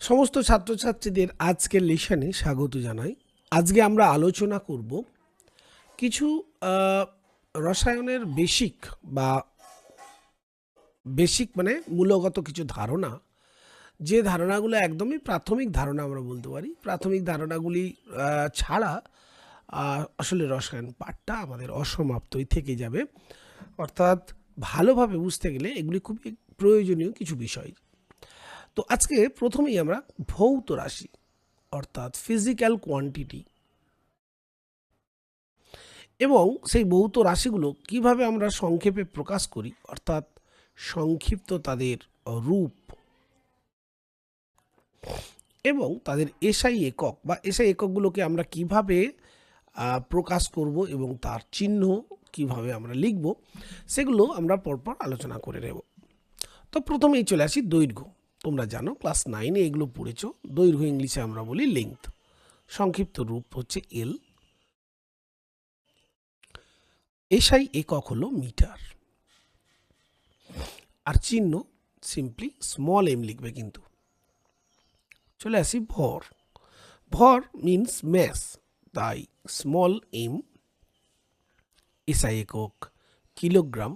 সমস্ত ছাত্রছাত্রীদের আজকের লেসনে স্বাগত জানাই। আজকে আমরা আলোচনা করব কিছু রসায়নের বেসিক মানে মূলগত কিছু ধারণা, যে ধারণাগুলো একদমই প্রাথমিক ধারণা আমরা বলতে পারি। প্রাথমিক ধারণাগুলি ছাড়া আসলে রসায়ন পাঠটা আমাদের অসমাপ্তই থেকে যাবে। অর্থাৎ ভালোভাবে বুঝতে গেলে এগুলি খুবই প্রয়োজনীয় কিছু বিষয়। তো আজকে প্রথমেই আমরা ভৌত রাশি অর্থাৎ ফিজিক্যাল কোয়ান্টিটি এবং সেই ভৌত রাশিগুলো কিভাবে আমরা সংক্ষেপে প্রকাশ করি, অর্থাৎ সংক্ষিপ্ত তাদের রূপ এবং তাদের এসআই একক বা এসআই এককগুলোকে আমরা কিভাবে প্রকাশ করব এবং তার চিহ্ন কিভাবে আমরা লিখব, সেগুলো আমরা পরপর আলোচনা করে নেব। তো প্রথমেই চলে আসি দৈর্ঘ্য। তোমরা জানো ক্লাস 9-এ এগুলো পড়েছো। দৈর্ঘ্য ইংলিশে আমরা বলি লেংথ, সংক্ষিপ্ত রূপ হচ্ছে এল। এসআই একক হলো মিটার, আর চিহ্ন সিম্পলি স্মল এম লিখবে। কিন্তু চলে আসি ভর। ভর মিন্স ম্যাস, তাই স্মল এম। এসআই একক কিলোগ্রাম,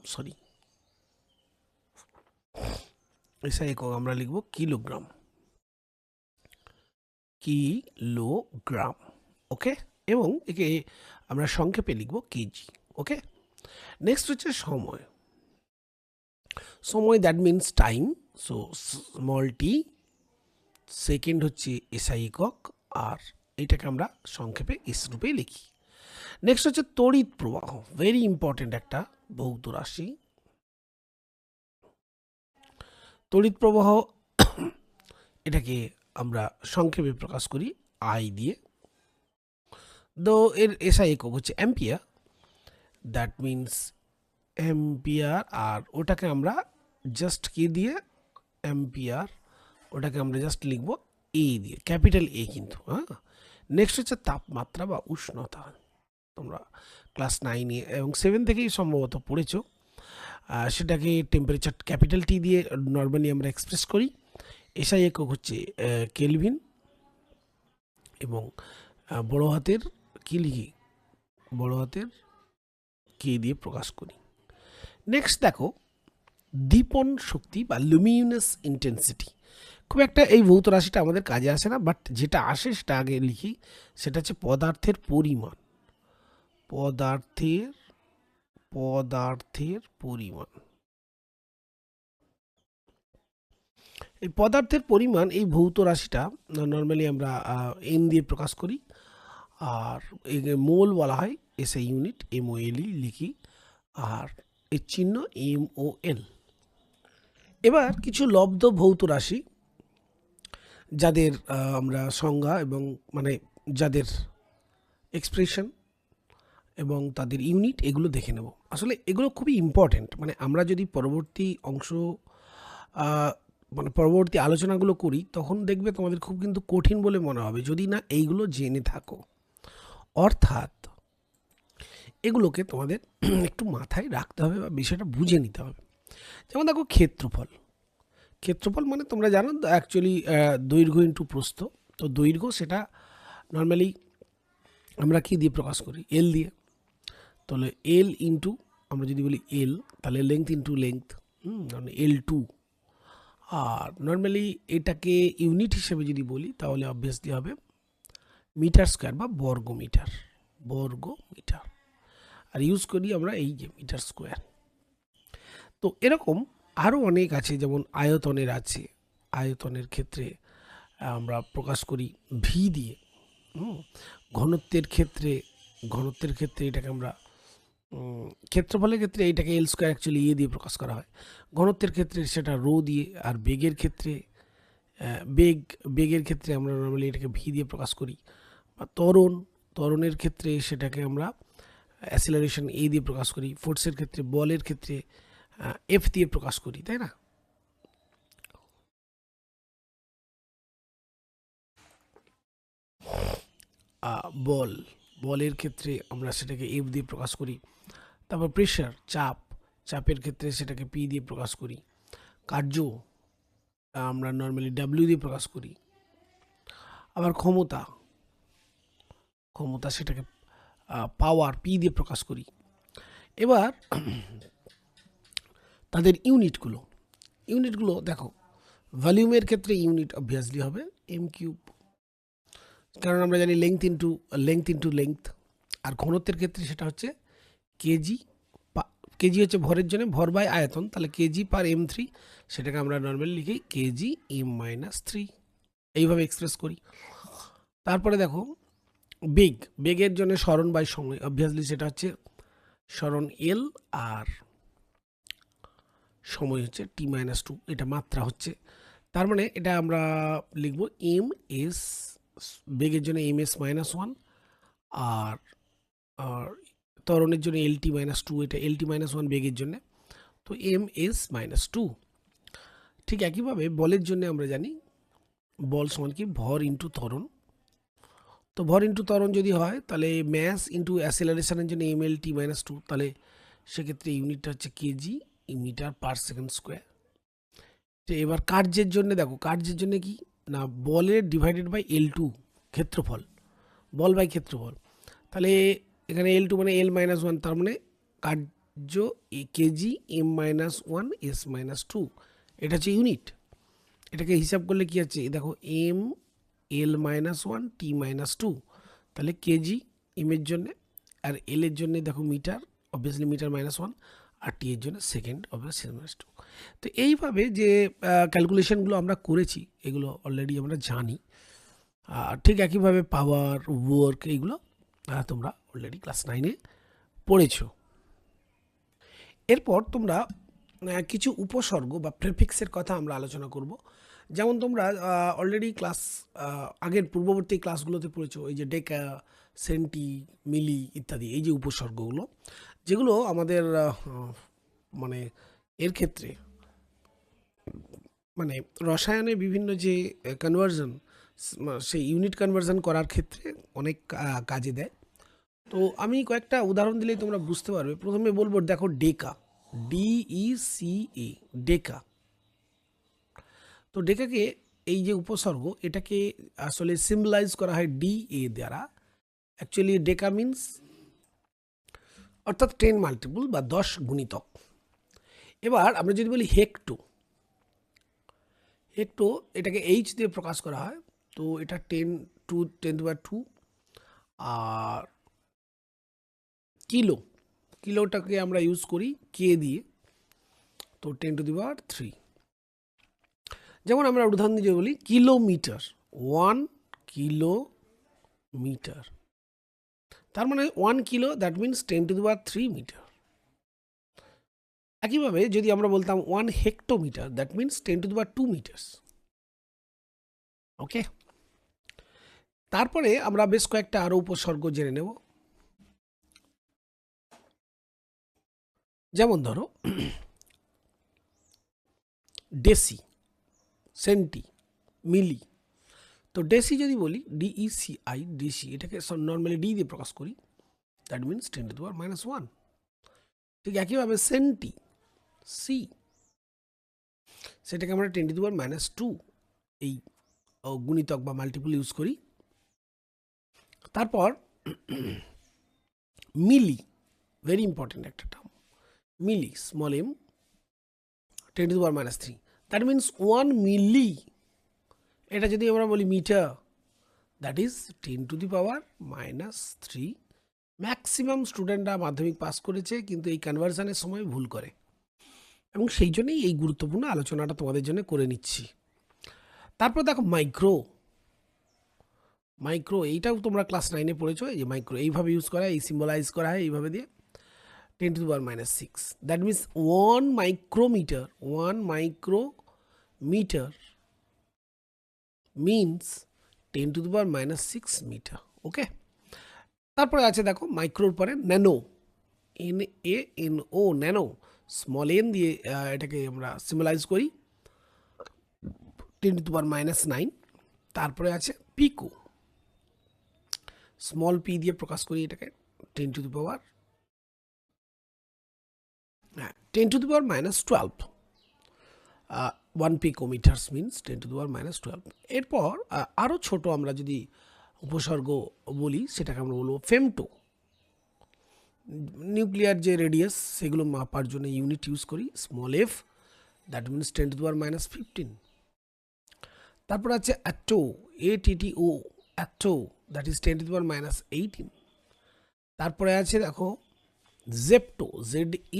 এসআই একক আমরা লিখব কিলোগ্রাম, কিলোগ্রাম। ওকে, এবং একে আমরা সংক্ষেপে লিখব কেজি। ওকে, নেক্সট হচ্ছে সময়। সময় that means time, so small tea. Second হচ্ছে এসআই একক, আর এটাকে আমরা সংক্ষেপে এস রূপে লিখি। নেক্সট হচ্ছে তড়িৎ প্রবাহ, ভেরি ইম্পর্টেন্ট একটা ভৌত রাশি। তড়িৎ প্রবাহ এটাকে আমরা সংক্ষেপে প্রকাশ করি আই দিয়ে। তো এর এসআই একক হচ্ছে অ্যাম্পিয়ার, দ্যাট মিনস অ্যাম্পিয়ার। আর ওটাকে আমরা জাস্ট কি দিয়ে, অ্যাম্পিয়ার, ওটাকে আমরা জাস্ট লিখবো এ দিয়ে, ক্যাপিটাল এ কিন্তু। হ্যাঁ, নেক্সট হচ্ছে তাপমাত্রা বা উষ্ণতা। তোমরা ক্লাস 9-এ এবং 7 থেকেই সম্ভবত পড়েছো। সেটাকে টেম্পারেচার ক্যাপিটাল টি দিয়ে নর্মালি আমরা এক্সপ্রেস করি। এসআই একক হচ্ছে কেলভিন, এবং বড় হাতের কি লিখি, বড় হাতের কে দিয়ে প্রকাশ করি। নেক্সট দেখো দীপন শক্তি বা লুমিনাস ইন্টেন্সিটি। খুব একটা এই ভৌত রাশিটা আমাদের কাজে আসে না, বাট যেটা আসে সেটা আগে লিখি। সেটা হচ্ছে পদার্থের পরিমাণ, পদার্থের পরিমাণ। এই পদার্থের পরিমাণ, এই ভৌত রাশিটা নর্মালি আমরা এন দিয়ে প্রকাশ করি, আর মোল বলা হয় এসআই ইউনিট, MOL লিখি, আর এর চিহ্ন MOL। এবার কিছু লব্ধ ভৌত রাশি যাদের আমরা সংজ্ঞা এবং মানে যাদের এক্সপ্রেশন এবং তাদের ইউনিট এগুলো দেখে নেব। আসলে এগুলো খুবই ইম্পর্টেন্ট, মানে আমরা যদি পরবর্তী অংশ মানে পরবর্তী আলোচনাগুলো করি, তখন দেখবে তোমাদের খুব কিন্তু কঠিন বলে মনে হবে যদি না এইগুলো জেনে থাকো। অর্থাৎ এগুলোকে তোমাদের একটু মাথায় রাখতে হবে বা বিষয়টা বুঝে নিতে হবে। যেমন দেখো ক্ষেত্রফল। ক্ষেত্রফল মানে তোমরা জানো অ্যাকচুয়ালি দৈর্ঘ্য ইন্টু প্রস্থ। তো দৈর্ঘ্য সেটা নর্মালি আমরা কি দিয়ে প্রকাশ করি, এল দিয়ে। তাহলে এল ইন্টু, আমরা যদি বলি এল, তাহলে লেংথ ইন্টু লেংথ, মানে L2। আর নর্মালি এটাকে ইউনিট হিসেবে যদি বলি তাহলে অবভিয়াসলি হবে মিটার স্কোয়ার বা বর্গমিটার, আর ইউজ করি আমরা এই যে মিটার স্কোয়ার। তো এরকম আরও অনেক আছে, যেমন আয়তনের আছে। আয়তনের ক্ষেত্রে আমরা প্রকাশ করি ভি দিয়ে। ঘনত্বের ক্ষেত্রে এটাকে আমরা, ক্ষেত্রফলের ক্ষেত্রে এইটাকে এল স্কোয়ার অ্যাকচুয়ালি ইয়ে দিয়ে প্রকাশ করা হয়। ঘনত্বের ক্ষেত্রে সেটা রো দিয়ে, আর বেগের ক্ষেত্রে বেগের ক্ষেত্রে আমরা নর্মালি এটাকে ভি দিয়ে প্রকাশ করি। বা ত্বরণের ক্ষেত্রে সেটাকে আমরা অ্যাসিলারেশন এ দিয়ে প্রকাশ করি। ফোর্সের ক্ষেত্রে, বলের ক্ষেত্রে এফ দিয়ে প্রকাশ করি, তাই না? বলের ক্ষেত্রে আমরা সেটাকে এফ দিয়ে প্রকাশ করি। তারপর প্রেশার, চাপের ক্ষেত্রে সেটাকে পি দিয়ে প্রকাশ করি। কার্য আমরা নর্মালি ডাব্লিউ দিয়ে প্রকাশ করি। আবার ক্ষমতা সেটাকে পাওয়ার পি দিয়ে প্রকাশ করি। এবার তাদের ইউনিটগুলো দেখো, ভলিউমের ক্ষেত্রে ইউনিট অবভিয়াসলি হবে এম কিউব, কারণ আমরা জানি লেংথ ইন্টু লেংথ। আর ঘনত্বের ক্ষেত্রে সেটা হচ্ছে কেজি। কেজি হচ্ছে ভরের জন্য, ভর বাই আয়তন, তাহলে কেজি পার M3, সেটাকে আমরা নর্মালি লিখি কেজি M-3, এইভাবে এক্সপ্রেস করি। তারপরে দেখো বেগের জন্য সরণ বাই সময়, অবভিয়াসলি সেটা হচ্ছে সরণ এল আর সময় হচ্ছে T-2, এটা মাত্রা হচ্ছে। তার মানে এটা আমরা লিখব MS, বেগের জন্য MS-1, আর ত্বরণের জন্য LT-2, এটা LT-1 বেগের জন্য, তো MS-2। ঠিক একইভাবে বলের জন্য আমরা জানি বল সমান কি ভর ইন্টু ত্বরণ। তো ভর ইন্টু ত্বরণ যদি হয় তাহলে ম্যাস ইন্টু অ্যাসেলারেশনের জন্য MLT-2, তাহলে সেক্ষেত্রে ইউনিটটা হচ্ছে KG metre per second square. তো এবার কার্যের জন্য দেখো, কার্যের জন্য কি না, বলের ডিভাইডেড বাই L2 ক্ষেত্রফল, বল বাই ক্ষেত্রফল। তাহলে এখানে L2 মানে L-1, তার মানে কার্য কেজি M-1 S-2, এটা হচ্ছে ইউনিট। এটাকে হিসাব করলে কি আছে, দেখো M-L-1 T-2, তাহলে কেজি এর জন্যে, আর এল এর জন্য দেখো মিটার, অবভিয়াসলি মিটার -1, আর টি এর জন্য সেকেন্ড, অবভিয়াসলি -2। তো এইভাবে যে ক্যালকুলেশনগুলো আমরা করেছি এগুলো অলরেডি আমরা জানি। ঠিক একইভাবে পাওয়ার, ওয়ার্ক, এইগুলো তোমরা অলরেডি ক্লাস 9-এ পড়েছো। এরপর তোমরা কিছু উপসর্গ বা প্রেফিক্সের কথা আমরা আলোচনা করব। যেমন তোমরা অলরেডি আগের পূর্ববর্তী ক্লাসগুলোতে পড়েছো, এই যে ডেকা, সেন্টি, মিলি ইত্যাদি, এই যে উপসর্গগুলো, যেগুলো আমাদের মানে এর ক্ষেত্রে মানে রসায়নে বিভিন্ন যে কনভার্জন, সেই ইউনিট কনভার্জন করার ক্ষেত্রে অনেক কাজে দেয়। তো আমি কয়েকটা উদাহরণ দিলেই তোমরা বুঝতে পারবে। প্রথমে বলবো, দেখো ডেকা, DECA, ডেকা। তো ডেকাকে এই যে উপসর্গ, এটাকে আসলে সিম্বলাইজ করা হয় DA দ্বারা। অ্যাকচুয়ালি ডেকা মিন্স অর্থাৎ 10 মাল্টিপল বা 10 গুণিতক। এবার আমরা যদি বলি হেক্টো, এটাকে H দিয়ে প্রকাশ করা হয়, তো এটা 10^2। আর কিলোটাকে আমরা ইউজ করি কে দিয়ে, তো 10^3। যেমন আমরা উদাহরণ দিয়ে বলি কিলোমিটার, 1 কিলোমিটার, তার মানে 1 কিলো, দ্যাট মিনস 10^3 মিটার। একইভাবে যদি আমরা বলতাম 1 হেক্টোমিটার, দ্যাট মিনস 10^2 মিটার্স। ওকে, তারপরে আমরা বেশ কয়েকটা আরো উপসর্গ জেনে নেব। যেমন ধরো ডেসি, সেন্টি, মিলি। তো ডেসি যদি বলি DECI, ডিসি, এটাকে নর্মালি ডি দিয়ে প্রকাশ করি, দ্যাট মিনস 10^-1। ঠিক একইভাবে সেন্টি, সি, সেটাকে আমরা 10^-2 এই গুণিতক বা মাল্টিপল ইউজ করি। তারপর মিলি, ভেরি ইম্পর্টেন্ট একটা term, milli, small m, 10^-3, that means 1 milli. এটা যদি আমরা বলি মিটার, দ্যাট ইজ 10^-3। ম্যাক্সিমাম স্টুডেন্টরা মাধ্যমিক পাস করেছে, কিন্তু এই কনভার্সনের সময় ভুল করে, এবং সেই জন্যই এই গুরুত্বপূর্ণ আলোচনাটা তোমাদের জন্য করে নিচ্ছি। তারপর দেখো মাইক্রো, এইটাও তোমরা ক্লাস 9-এ পড়েছো। এই যে মাইক্রো এইভাবে ইউজ করা হয়, এই সিম্বলাইজ করা হয় এইভাবে দিয়ে, 10^-6, that means 1 micrometre means 10^-6 metre. Okay, তারপরে আছে দেখো মাইক্রোর পরে nano, NANO, nano, small n দিয়ে এটাকে আমরা সিম্বলাইজ করি, 10^-9। তারপরে আছে পিকো, স্মল p দিয়ে প্রকাশ করি এটাকে, 10^-12। 1 পিকোমিটার্স মিনস 10⁻⁻12। এরপর আরও ছোট আমরা যদি উপসর্গ বলি সেটাকে আমরা বলবো ফেমটো। নিউক্লিয়ার যে রেডিয়াস সেগুলো মাপার জন্য ইউনিট ইউজ করি স্মল এফ, দ্যাট মিনস 10⁻15। তারপর আছে auto, ATTO, auto, that is 10⁻18। তারপরে আছে দেখো জেপ্টো, ZEPTO,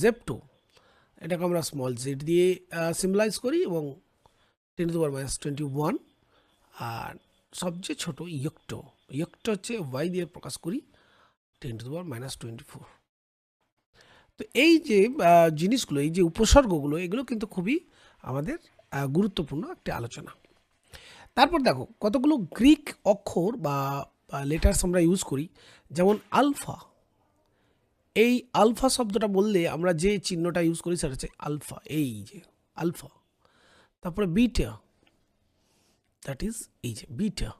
জেপ্টো, এটাকে আমরা স্মল জেড দিয়ে সিম্বলাইজ করি এবং 10⁻21। আর সবচেয়ে ছোট ইয়ক্টো, ইয়ক্টো হচ্ছে ওয়াই দিয়ে প্রকাশ করি 10⁻24। তো এই যে জিনিসগুলো, এই যে উপসর্গগুলো, এগুলো কিন্তু খুবই আমাদের গুরুত্বপূর্ণ একটা আলোচনা। তারপর দেখো কতগুলো গ্রিক অক্ষর বা লেটার্স আমরা ইউজ করি, যেমন আলফা। এই আলফা শব্দটা বললে আমরা যে চিহ্নটা ইউজ করি সেটা হচ্ছে আলফা, এই যে আলফা। তারপরে বিটা, দ্যাট ইজ এই যে বিটা।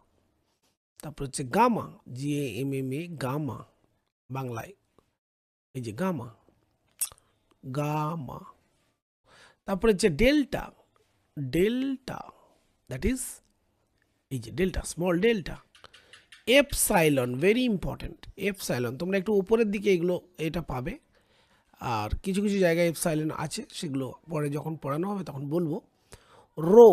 তারপর হচ্ছে গামা, GAMMA, গামা, বাংলায় এই যে গামা, গামা। তারপরে হচ্ছে ডেল্টা, ডেল্টা, দ্যাট ইজ এই যে delta, small delta. Epsilon, very important, epsilon তোমরা একটু উপরের দিকে এগুলো এটা পাবে, আর কিছু কিছু জায়গায় এপসাইলন আছে, সেগুলো পরে যখন পড়ানো হবে তখন বলবো। রো,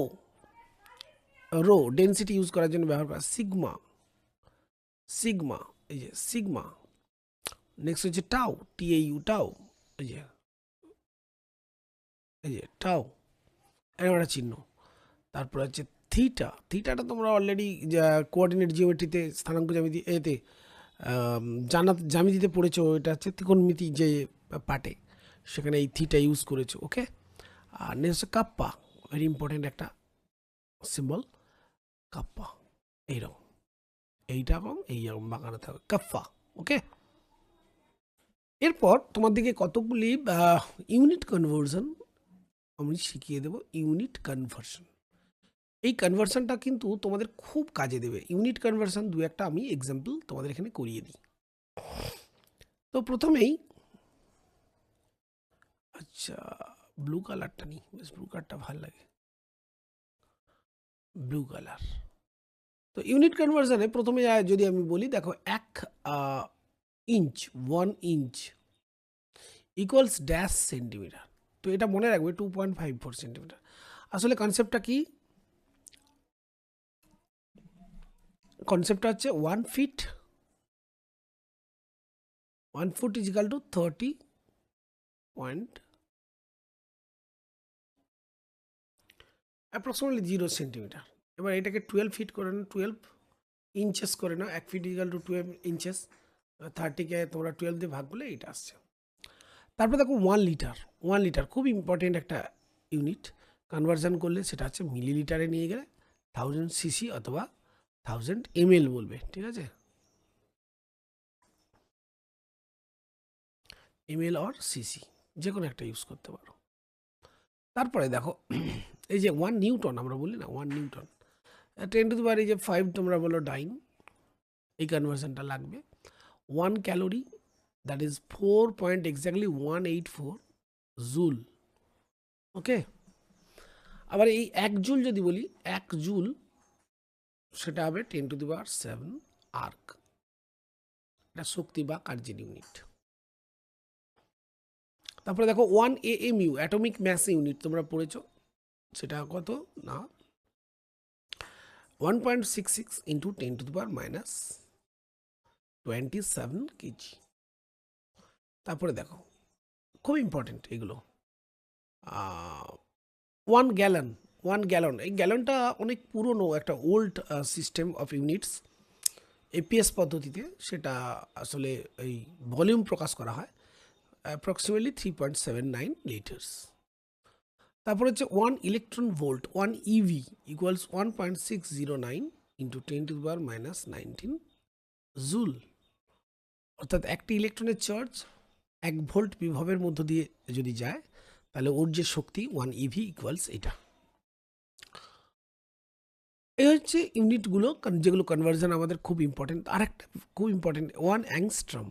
রো ডেন্সিটি ইউজ করার জন্য ব্যবহার করা। সিগমা, সিগমা, এই যে সিগমা। নেক্সট হচ্ছে টাউ, TAU, টাউ, এই যে টাউ, এরকম একটা চিহ্ন। তারপর হচ্ছে থিটা, থিটাটা তোমরা অলরেডি কোঅর্ডিনেট জিওমেট্রিতে, স্থানাঙ্ক জ্যামিতি এতে জ্যামিতিতে পড়েছো। এটা হচ্ছে ত্রিকোণমিতি যে পার্টে, সেখানে এই থিটা ইউজ করেছো। ওকে। আর নেক্সট হচ্ছে কাপ্পা, ভেরি ইম্পর্টেন্ট একটা সিম্বল, কাপ্পা, এইরকম, এইরকম এইরকম বাঁকানো থাকবে কাপ্পা। ওকে। এরপর তোমার দিকে কতগুলি ইউনিট কনভার্সন আমি শিখিয়ে দেবো। ইউনিট কনভার্সন, এই কনভার্সনটা কিন্তু তোমাদের খুব কাজে দেবে। ইউনিট কনভার্সন দু একটা আমি এক্সাম্পল তোমাদের এখানে করিয়ে দিই। তো প্রথমেই আচ্ছা ব্লু কালারটা নিই, বেশ ব্লু কালারটা ভালো লাগে, ব্লু কালার। তো ইউনিট কনভার্সনে প্রথমে যদি আমি বলি, দেখো 1 inch, 1 inch equals dash centimetre. তো এটা মনে রাখবে 2.54 সেন্টিমিটার। আসলে কনসেপ্টটা কি? কনসেপ্টটা হচ্ছে 1 feet, 1 foot is equal to 30 point approximately 0 centimetre. এবার এটাকে 12 ফিট করে নাও, 12 ইঞ্চেস করে নাও। 1 ফিট ইকাল টু 12 ইঞ্চেস, 30কে তোমরা 12 দিয়ে ভাগ করলে এটা আসছে। তারপর দেখো 1 লিটার, 1 লিটার খুব ইম্পর্টেন্ট একটা ইউনিট। কনভার্সন করলে সেটা হচ্ছে মিলিলিটারে নিয়ে গেলে 1000 সিসি অথবা 1000 ml বলবে, ঠিক আছে, ml অর সিসি যে কোনো একটা ইউজ করতে পারো। তারপরে দেখো এই যে 1 নিউটন আমরা বলি না, 1 নিউটন 10⁻5 তোমরা বলো ডাইন, এই কনভার্সনটা লাগবে। 1 ক্যালোরি, দ্যাট ইজ 4.184 জুল। ওকে। আবার এই 1 জুল যদি বলি, 1 জুল সেটা হবে 10⁻7 আর্ক, এটা শক্তি বা কার্যের ইউনিট। তারপরে দেখো 1 AMU, অ্যাটমিক ম্যাস ইউনিট তোমরা পড়েছো, সেটা কত না 1.66 ইন্টু 10⁻27 কেজি। তারপরে দেখো খুব ইম্পর্টেন্ট এগুলো, 1 গ্যালন, 1 গ্যালন, এই গ্যালনটা অনেক পুরনো একটা old system of units. APS পদ্ধতিতে সেটা আসলে এই ভলিউম প্রকাশ করা হয়, অ্যাপ্রক্সিমেটলি 3.79 লিটার্স। তারপর হচ্ছে 1 electron volt, 1 EV equals 1.609 into 10⁻19 joule. অর্থাৎ একটি ইলেকট্রনের চার্জ 1 ভোল্ট বিভবের মধ্য দিয়ে যদি যায়, তাহলে ওর যে শক্তি 1 EV ইকুয়ালস এটা। এই হচ্ছে ইউনিটগুলো যেগুলো কনভার্সন আমাদের খুব ইম্পর্টেন্ট। আর একটা খুব important 1 angstrom,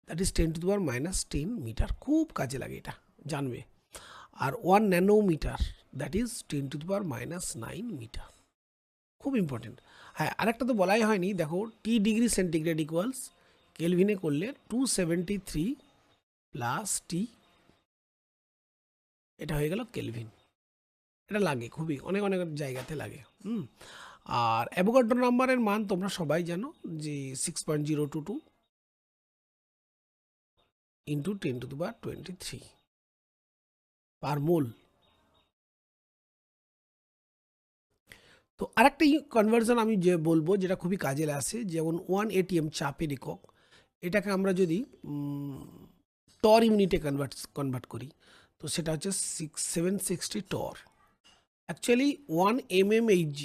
that is 10⁻10 metre, খুব কাজে লাগে, এটা জানবে। আর 1 ন্যানোমিটার দ্যাট ইজ 10⁻⁹ মিটার। খুব ইম্পর্টেন্ট। হ্যাঁ, আরেকটা তো বলাই হয়নি, দেখো টি ডিগ্রি সেন্টিগ্রেড ইকুয়ালস কেলভিনে করলে 273 প্লাস টি, এটা হয়ে গেল কেলভিন। এটা লাগে খুবই, অনেক অনেক জায়গাতে লাগে। আর অ্যাভোগাড্রো নাম্বারের মান তোমরা সবাই জানো যে 6.022 ইন্টু 10⁻23 পার মোল। তো আরেকটা কনভার্সন আমি যে বলবো যেটা খুবই কাজে আসে, যেমন 1 ATM চাপের একক, এটাকে আমরা যদি টর ইউনিটে কনভার্ট করি, তো সেটা হচ্ছে 760 টর। অ্যাকচুয়ালি 1 mmHg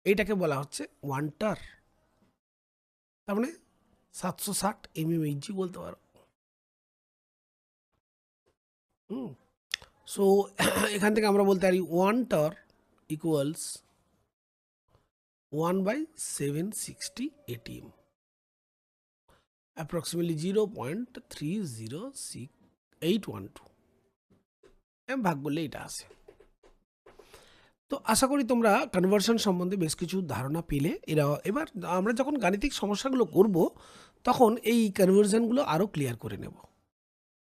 এইটাকে বলা হচ্ছে 1 টার, তার মানে 760 mmHg বলতে পারো। সো এখান থেকে আমরা বলতে পারি 1 টার ইকুয়ালস 1/760 ATM, approximately 0.306812 ভাগ করলে এটা আসে। তো আশা করি তোমরা কনভার্সন সম্বন্ধে বেশ কিছু ধারণা পেলে। এবার আমরা যখন গাণিতিক সমস্যাগুলো করব তখন এই কনভার্সনগুলো আরও ক্লিয়ার করে নেব।